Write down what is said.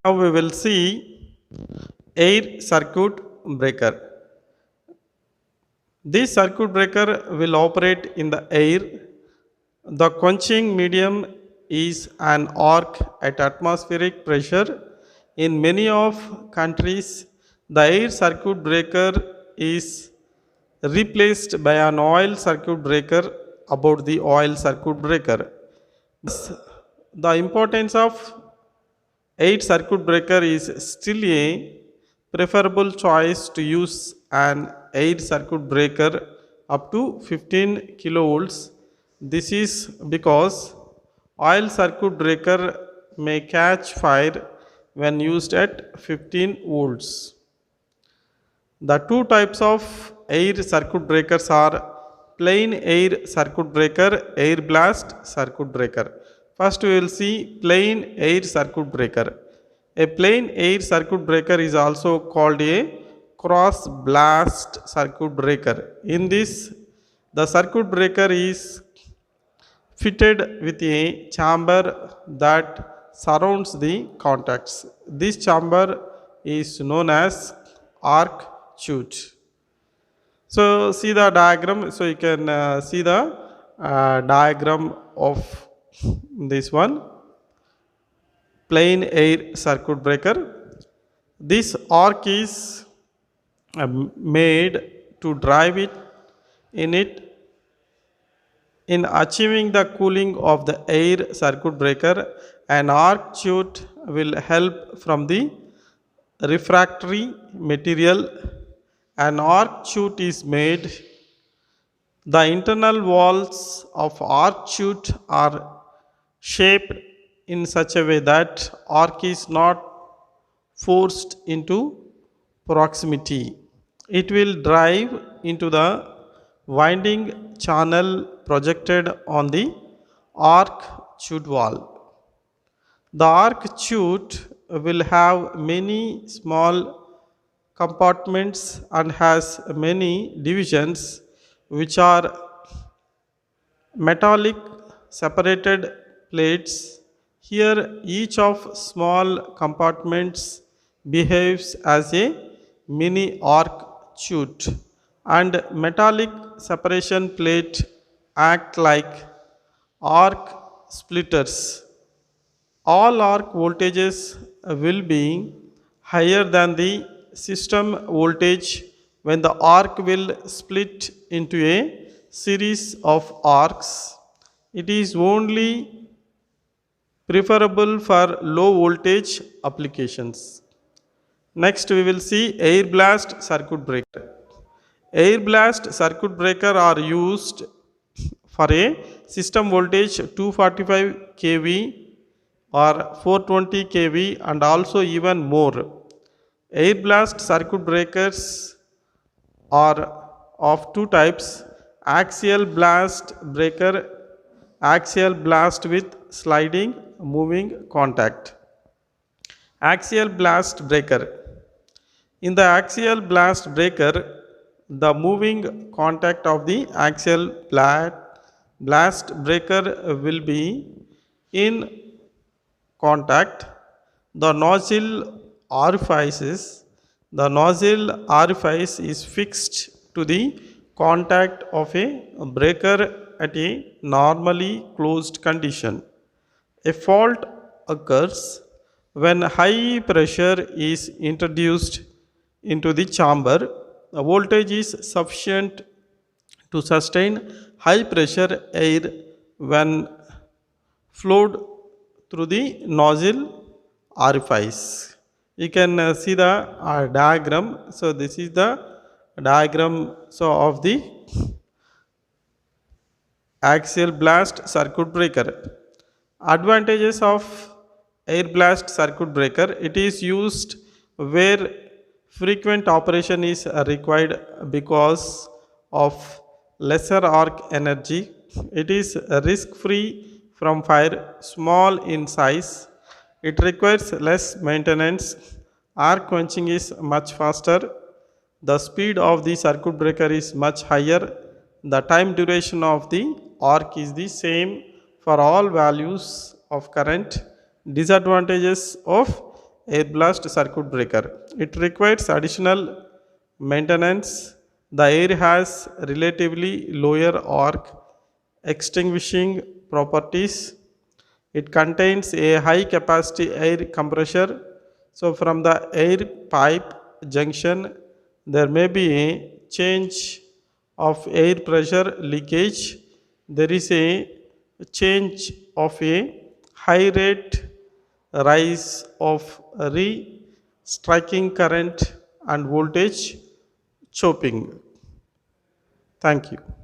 Now we will see air circuit breaker. This circuit breaker will operate in the air. The quenching medium is an arc at atmospheric pressure. In many of countries, the air circuit breaker is replaced by an oil circuit breaker about the oil circuit breaker. The importance of 8 circuit breaker is still a preferable choice to use an 8 circuit breaker up to 15 kilovolts. This is because oil circuit breaker may catch fire when used at 15 volts. The two types of air circuit breakers are plain air circuit breaker, air blast circuit breaker. First we will see plain air circuit breaker. A plain air circuit breaker is also called a cross blast circuit breaker. In this, the circuit breaker is fitted with a chamber that surrounds the contacts. This chamber is known as arc chute. So see the diagram. So you can see the diagram of this one plain air circuit breaker. This arc is made to drive it in it in achieving the cooling of the air circuit breaker. An arc chute will help from the refractory material. An arc chute is made. The internal walls of arc chute are shaped in such a way that arc is not forced into proximity. It will drive into the winding channel projected on the arc chute wall. The arc chute will have many small compartments and has many divisions which are metallic separated plates. Here each of small compartments behaves as a mini arc chute and metallic separation plate act like arc splitters. All arc voltages will be higher than the system voltage when the arc will split into a series of arcs. It is only preferable for low voltage applications. Next we will see air blast circuit breaker. Air blast circuit breaker are used for a system voltage 245 kV or 420 kV and also even more. Air blast circuit breakers are of two types: axial blast breaker, axial blast with sliding moving contact. Axial blast breaker. In the axial blast breaker, the moving contact of the axial blast breaker will be in contact. The nozzle orifices. The nozzle orifice is fixed to the contact of a breaker at a normally closed condition. A fault occurs when high pressure is introduced into the chamber. The voltage is sufficient to sustain high pressure air when flowed through the nozzle orifice. You can see the diagram. So this is the diagram of the axial blast circuit breaker. Advantages of air blast circuit breaker: it is used where frequent operation is required because of lesser arc energy. It is risk free from fire, small in size. It requires less maintenance. Arc quenching is much faster. The speed of the circuit breaker is much higher. The time duration of the arc is the same for all values of current. Disadvantages of air blast circuit breaker. It requires additional maintenance. The air has relatively lower arc extinguishing properties. It contains a high capacity air compressor. So from the air pipe junction there may be a change of air pressure leakage. There is a change of a high rate rise of re striking current and voltage chopping. Thank you.